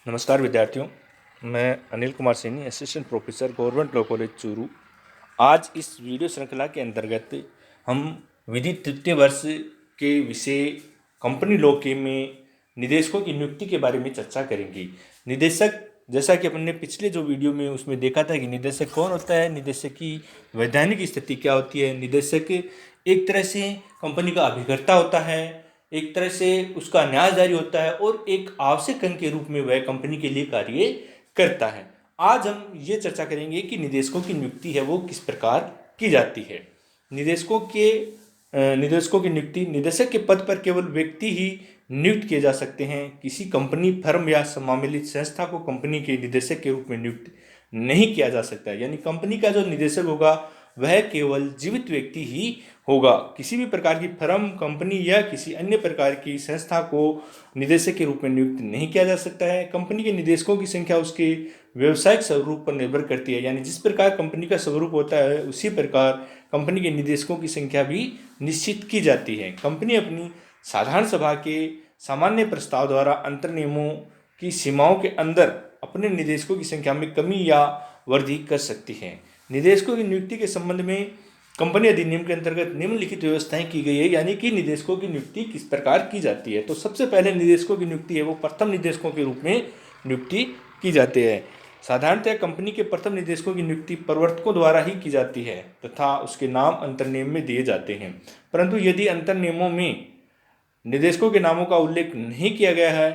नमस्कार विद्यार्थियों, मैं Anil Kumar Saini, assistant professor government law college Churu. आज इस वीडियो श्रृंखला के अंतर्गत हम विधि तृतीय वर्ष के विषय कंपनी लॉ के में निदेशकों की नियुक्ति के बारे में चर्चा करेंगे। निदेशक, जैसा कि अपन ने पिछले जो वीडियो में उसमें देखा था कि निदेशक कौन होता है, निदेशक की वैधानिक स्थिति क्या होती है। निदेशक एक तरह से कंपनी का अभिकर्ता होता है, एक तरह से उसका न्यायधारी होता है और एक आवश्यक अंग के रूप में वह कंपनी के लिए कार्य करता है। आज हम ये चर्चा करेंगे कि निदेशकों की नियुक्ति है वो किस प्रकार की जाती है। निदेशकों की नियुक्ति, निदेशक के पद पर केवल व्यक्ति ही नियुक्त किए जा सकते हैं। किसी कंपनी, फर्म या सम्मिलित संस्था को कंपनी के निदेशक के रूप में नियुक्त नहीं किया जा सकता है। यानी कंपनी का जो निदेशक होगा वह केवल जीवित व्यक्ति ही होगा। किसी भी प्रकार की फर्म, कंपनी या किसी अन्य प्रकार की संस्था को निदेशक के रूप में नियुक्त नहीं किया जा सकता है। कंपनी के निदेशकों की संख्या उसके व्यवसायिक स्वरूप पर निर्भर करती है। यानी जिस प्रकार कंपनी का स्वरूप होता है उसी प्रकार कंपनी के निदेशकों की संख्या भी निश्चित की जाती है। कंपनी अपनी साधारण सभा के सामान्य प्रस्ताव द्वारा अंतर नियमों की सीमाओं के अंदर अपने निदेशकों की संख्या में कमी या वृद्धि कर सकती है। निदेशकों की नियुक्ति के संबंध में कंपनी अधिनियम के अंतर्गत निम्नलिखित व्यवस्थाएं की गई है। यानी कि निदेशकों की नियुक्ति किस प्रकार की जाती है। तो सबसे पहले निदेशकों की नियुक्ति है वो प्रथम निदेशकों के रूप में नियुक्ति की जाती है। साधारणतः कंपनी के प्रथम निदेशकों की नियुक्ति प्रवर्तकों द्वारा ही की जाती है तथा उसके नाम अंतर्नियम में दिए जाते हैं। परंतु यदि अंतर्नियमों में निदेशकों के नामों का उल्लेख नहीं किया गया है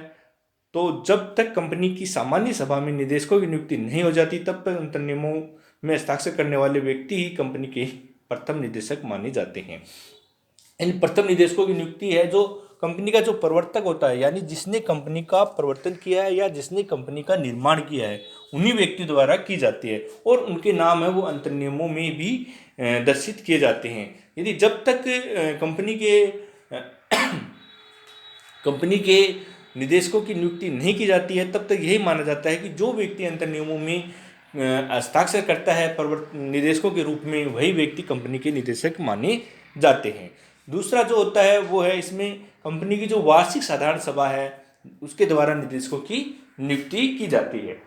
तो जब तक कंपनी की सामान्य सभा में निदेशकों की नियुक्ति नहीं हो जाती तब तक अंतर्नियमों में हस्ताक्षर करने वाले व्यक्ति ही कंपनी के प्रथम निदेशक माने जाते हैं। इन प्रथम निदेशकों की नियुक्ति है जो कंपनी का जो प्रवर्तक होता है, यानी जिसने कंपनी का प्रवर्तन किया है या जिसने कंपनी का निर्माण किया है, उन्हीं व्यक्ति द्वारा की जाती है और उनके नाम है वो अंतर्नियमों में भी दर्शित किए जाते हैं। यदि जब तक कंपनी के निदेशकों की नियुक्ति नहीं की जाती है तब तक यही माना जाता है कि जो व्यक्ति अंतर्नियमों में हस्ताक्षर करता है निदेशकों के रूप में, वही व्यक्ति कंपनी के निदेशक माने जाते हैं। दूसरा जो होता है वो है, इसमें कंपनी की जो वार्षिक साधारण सभा है उसके द्वारा निदेशकों की नियुक्ति की जाती है।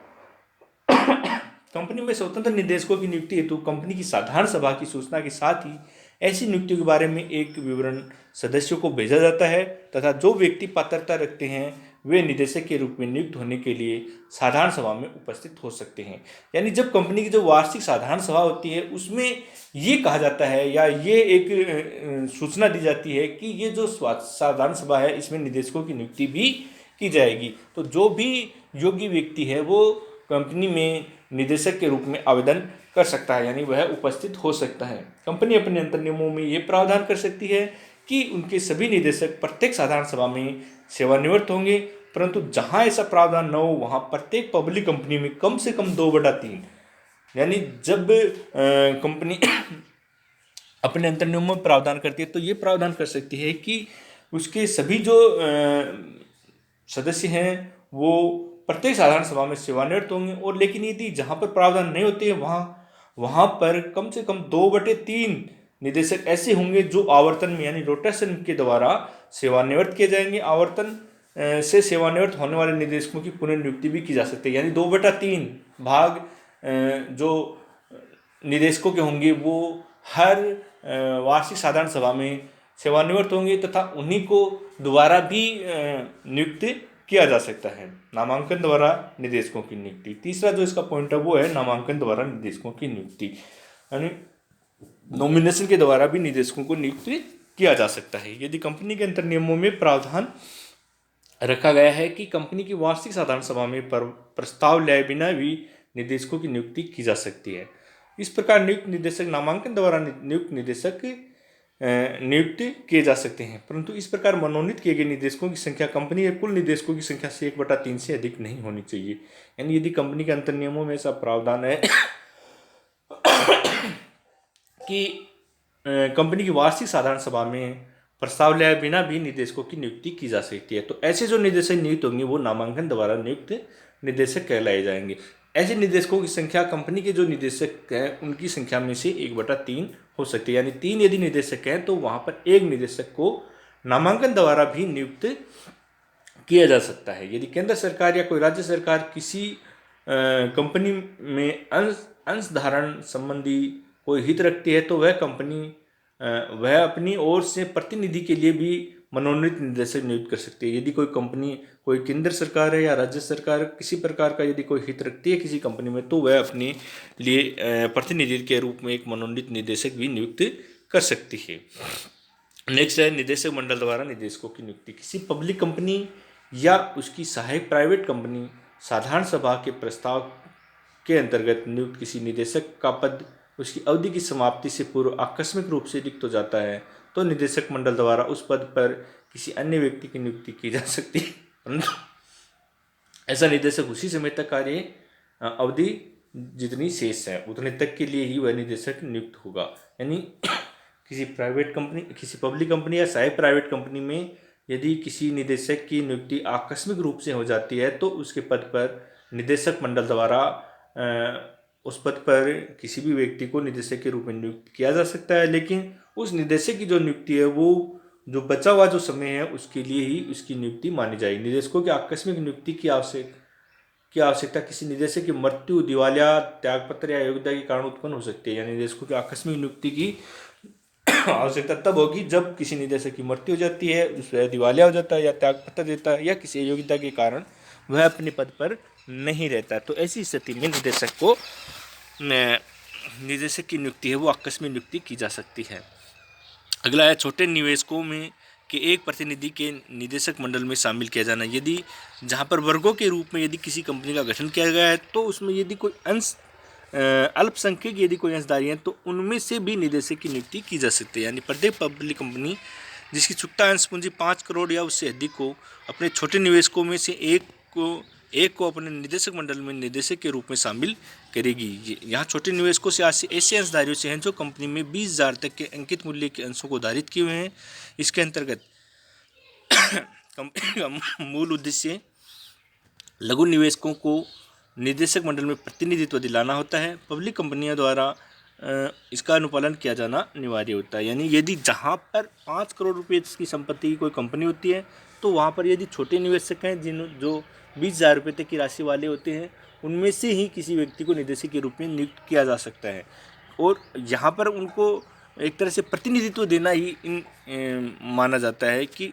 कंपनी में स्वतंत्र निदेशकों की नियुक्ति हेतु कंपनी की साधारण सभा की सूचना के साथ ही ऐसी नियुक्तियों के बारे में एक विवरण सदस्यों को भेजा जाता है तथा जो व्यक्ति पात्रता रखते हैं वे निदेशक के रूप में नियुक्त होने के लिए साधारण सभा में उपस्थित हो सकते हैं। यानी जब कंपनी की जो वार्षिक साधारण सभा होती है उसमें ये कहा जाता है या ये एक सूचना दी जाती है कि ये जो साधारण सभा है इसमें निदेशकों की नियुक्ति भी की जाएगी। तो जो भी योग्य व्यक्ति है वो कंपनी में निदेशक के रूप में आवेदन कर सकता है, यानी वह उपस्थित हो सकता है। कंपनी अपने अंतर्नियमों में ये प्रावधान कर सकती है कि उनके सभी निदेशक प्रत्येक साधारण सभा में सेवानिवृत्त होंगे, परंतु जहां ऐसा प्रावधान न हो वहां प्रत्येक पब्लिक कंपनी में कम से कम 2/3, यानी जब कंपनी अपने अंतर्नियमों में प्रावधान करती है तो ये प्रावधान कर सकती है कि उसके सभी जो सदस्य हैं वो प्रत्येक साधारण सभा में सेवानिवृत्त होंगे। और लेकिन यदि जहाँ पर प्रावधान नहीं होते हैं वहाँ पर कम से कम 2/3 निदेशक ऐसे होंगे जो आवर्तन में यानी रोटेशन के द्वारा सेवानिवृत्त किए जाएंगे। आवर्तन से सेवानिवृत्त होने वाले निदेशकों की पुनर्नियुक्ति भी की जा सकती है। यानी 2/3 भाग जो निदेशकों के होंगे वो हर वार्षिक साधारण सभा में सेवानिवृत्त होंगे तथा उन्हीं को दोबारा भी नियुक्त किया जा सकता है। नामांकन द्वारा निदेशकों की नियुक्ति। तीसरा जो इसका पॉइंट है वो है नामांकन द्वारा निदेशकों की नियुक्ति, यानी नॉमिनेशन के द्वारा भी निदेशकों को नियुक्त किया जा सकता है। यदि कंपनी के अंतर्नियमों में प्रावधान रखा गया है कि कंपनी की वार्षिक साधारण सभा में प्रस्ताव लाए बिना भी निदेशकों की नियुक्ति की जा सकती है। इस प्रकार नियुक्त निदेशक नामांकन द्वारा नियुक्त निदेशक नियुक्त किए जा सकते हैं, परंतु इस प्रकार मनोनीत किए गए निदेशकों की संख्या कंपनी के कुल निदेशकों की संख्या से 1/3 से अधिक नहीं होनी चाहिए। यानी यदि कंपनी के अंतर्नियमों में ऐसा प्रावधान है कि कंपनी की वार्षिक साधारण सभा में प्रस्ताव लाए बिना भी निदेशकों की नियुक्ति की जा सकती है, तो ऐसे जो निदेशक नियुक्त होंगे वो नामांकन द्वारा नियुक्त निदेशक कहलाए जाएंगे। ऐसे निदेशकों की संख्या कंपनी के जो निदेशक हैं उनकी संख्या में से 1/3 हो सकती है। यानी 3 यदि निदेशक हैं तो वहाँ पर एक निदेशक को नामांकन द्वारा भी नियुक्त किया जा सकता है। यदि केंद्र सरकार या कोई राज्य सरकार किसी कंपनी में अंशधारण संबंधी कोई हित रखती है तो वह कंपनी वह अपनी ओर से प्रतिनिधि के लिए भी मनोनीत निदेशक नियुक्त कर सकती है। यदि कोई कंपनी, कोई केंद्र सरकार है या राज्य सरकार किसी प्रकार का यदि कोई हित रखती है किसी कंपनी में, तो वह अपने लिए प्रतिनिधि के रूप में एक मनोनीत निदेशक भी नियुक्त कर सकती है। नेक्स्ट है निदेशक मंडल द्वारा निदेशकों की नियुक्ति। किसी पब्लिक कंपनी या उसकी सहायक प्राइवेट कंपनी साधारण सभा के प्रस्ताव के अंतर्गत नियुक्त किसी निदेशक का पद उसकी अवधि की समाप्ति से पूर्व आकस्मिक रूप से रिक्त हो जाता है तो निदेशक मंडल द्वारा उस पद पर किसी अन्य व्यक्ति की नियुक्ति की जा सकती है, परंतु ऐसा निदेशक उसी समय तक कार्य अवधि जितनी शेष है उतने तक के लिए ही वह निदेशक नियुक्त होगा। यानी किसी प्राइवेट कंपनी, किसी पब्लिक कंपनी या सहायक प्राइवेट कंपनी में यदि किसी निदेशक की नियुक्ति आकस्मिक रूप से हो जाती है तो उसके पद पर निदेशक मंडल द्वारा उस पद पर किसी भी व्यक्ति को निदेशक के रूप में नियुक्त किया जा सकता है, लेकिन उस निदेशक की जो नियुक्ति है वो जो बचा हुआ जो समय है उसके लिए ही उसकी नियुक्ति मानी जाएगी। निदेशकों की आकस्मिक नियुक्ति की आवश्यकता किसी निदेशक की मृत्यु, दिवालिया, त्यागपत्र या योग्यता के कारण उत्पन्न हो सकती है। यानी निदेशकों की आकस्मिक नियुक्ति की आवश्यकता तब होगी जब किसी निदेशक की मृत्यु हो जाती है, उसका दिवालिया हो जाता है या त्यागपत्र देता है या किसी योग्यता के कारण वह अपने पद पर नहीं रहता। तो ऐसी स्थिति में निदेशक की नियुक्ति है वो आकस्मिक नियुक्ति की जा सकती है। अगला है छोटे निवेशकों में के एक प्रतिनिधि के निदेशक मंडल में शामिल किया जाना। यदि जहां पर वर्गों के रूप में यदि किसी कंपनी का गठन किया गया है तो उसमें यदि कोई अल्पसंख्यक यदि कोई अंशधारी हैं तो उनमें से भी निदेशक की नियुक्ति की जा सकती है। यानी प्रत्येक पब्लिक कंपनी जिसकी चुकता अंश पूंजी 5 करोड़ या उससे अधिक हो अपने छोटे निवेशकों में से एक को अपने निदेशक मंडल में निदेशक के रूप में शामिल करेगी। यहाँ छोटे निवेशकों से ऐसे अंशधारियों से हैं जो कंपनी में 20,000 तक के अंकित मूल्य के अंशों को धारित किए हुए हैं। इसके अंतर्गत कंपनी का मूल उद्देश्य लघु निवेशकों को निदेशक मंडल में प्रतिनिधित्व दिलाना होता है। पब्लिक कंपनियों द्वारा इसका अनुपालन किया जाना अनिवार्य होता है। यानी यदि जहाँ पर 5 करोड़ रुपये की संपत्ति की कोई कंपनी होती है तो वहाँ पर यदि छोटे निवेशक हैं जो 20,000 रुपये तक की राशि वाले होते हैं उनमें से ही किसी व्यक्ति को निदेशक के रूप में नियुक्त किया जा सकता है और यहाँ पर उनको एक तरह से प्रतिनिधित्व देना ही माना जाता है कि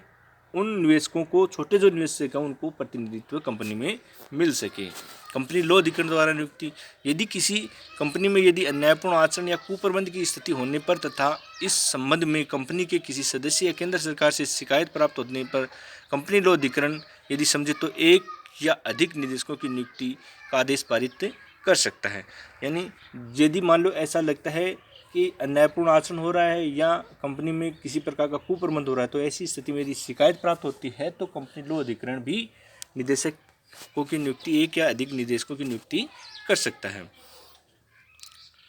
उन निवेशकों को, छोटे जो निवेशक हैं उनको प्रतिनिधित्व कंपनी में मिल सके। कंपनी लो अधिकरण द्वारा नियुक्ति। यदि किसी कंपनी में यदि अन्यायपूर्ण आचरण या कुप्रबंध की स्थिति होने पर तथा इस संबंध में कंपनी के किसी सदस्य या केंद्र सरकार से शिकायत प्राप्त होने पर कंपनी लो अधिकरण यदि समझे तो एक या अधिक निदेशकों की नियुक्ति का आदेश पारित कर सकता है। यानी यदि मान लो ऐसा लगता है कि अन्यायपूर्ण आचरण हो रहा है या कंपनी में किसी प्रकार का कुप्रबंध हो रहा है तो ऐसी स्थिति में यदि शिकायत प्राप्त होती है तो कंपनी लो अधिकरण भी निदेशकों की नियुक्ति, एक या अधिक निदेशकों की नियुक्ति कर सकता है।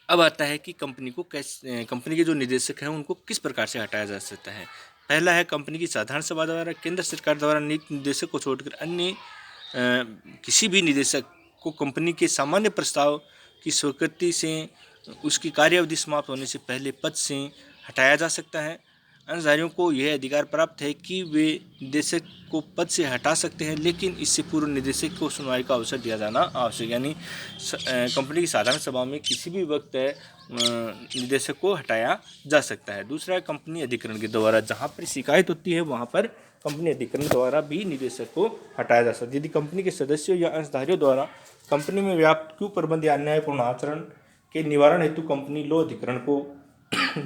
अब आता है कि कंपनी के जो निदेशक हैं उनको किस प्रकार से हटाया जा सकता है। पहला है कंपनी की साधारण सभा द्वारा केंद्र सरकार द्वारा नियुक्त निदेशक को छोड़कर अन्य किसी भी निदेशक को कंपनी के सामान्य प्रस्ताव की स्वीकृति से उसकी कार्यावधि समाप्त होने से पहले पद से हटाया जा सकता है। अंशधारियों को यह अधिकार प्राप्त है कि वे निदेशक को पद से हटा सकते हैं, लेकिन इससे पूर्व निदेशक को सुनवाई का अवसर दिया जाना आवश्यक। यानी कंपनी की साधारण सभा में किसी भी वक्त निदेशक को हटाया जा सकता है। दूसरा है कंपनी अधिकरण के द्वारा, जहाँ पर शिकायत होती है वहाँ पर कंपनी अधिकरण द्वारा भी निदेशक को हटाया जा सकता है। यदि कंपनी के सदस्यों या अंशधारियों द्वारा कंपनी में व्याप्त कुप्रबंध या अन्यायपूर्ण आचरण के निवारण हेतु कंपनी लो अधिकरण को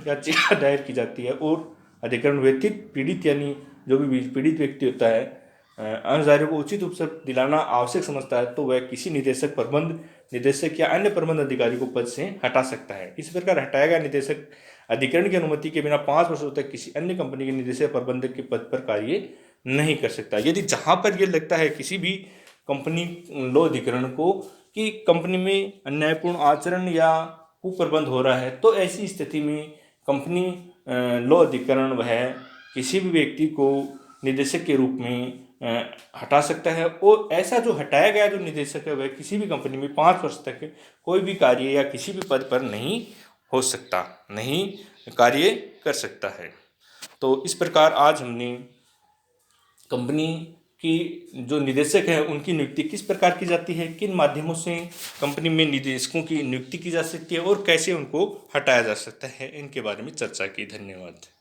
याचिका दायर की जाती है और अधिकरण व्यतीत पीड़ित यानी जो भी पीड़ित व्यक्ति होता है अंशधारियों को उचित उपचार दिलाना आवश्यक समझता है तो वह किसी निदेशक, प्रबंध निदेशक या अन्य प्रबंध अधिकारी को पद से हटा सकता है। इस प्रकार हटाया गया निदेशक अधिकरण की अनुमति के बिना 5 वर्षों तक किसी अन्य कंपनी के निदेशक प्रबंधक के पद पर कार्य नहीं कर सकता। यदि जहाँ पर यह लगता है किसी भी कंपनी लो अधिकरण को कि कंपनी में अन्यायपूर्ण आचरण या कुप्रबंध हो रहा है तो ऐसी स्थिति में कंपनी लो अधिकरण वह किसी भी व्यक्ति को निदेशक के रूप में हटा सकता है और ऐसा जो हटाया गया जो निदेशक है वह किसी भी कंपनी में 5 वर्ष तक कोई भी कार्य या किसी भी पद पर नहीं हो सकता, नहीं कार्य कर सकता है। तो इस प्रकार आज हमने कंपनी कि जो निदेशक हैं उनकी नियुक्ति किस प्रकार की जाती है, किन माध्यमों से कंपनी में निदेशकों की नियुक्ति की जा सकती है और कैसे उनको हटाया जा सकता है, इनके बारे में चर्चा की। धन्यवाद।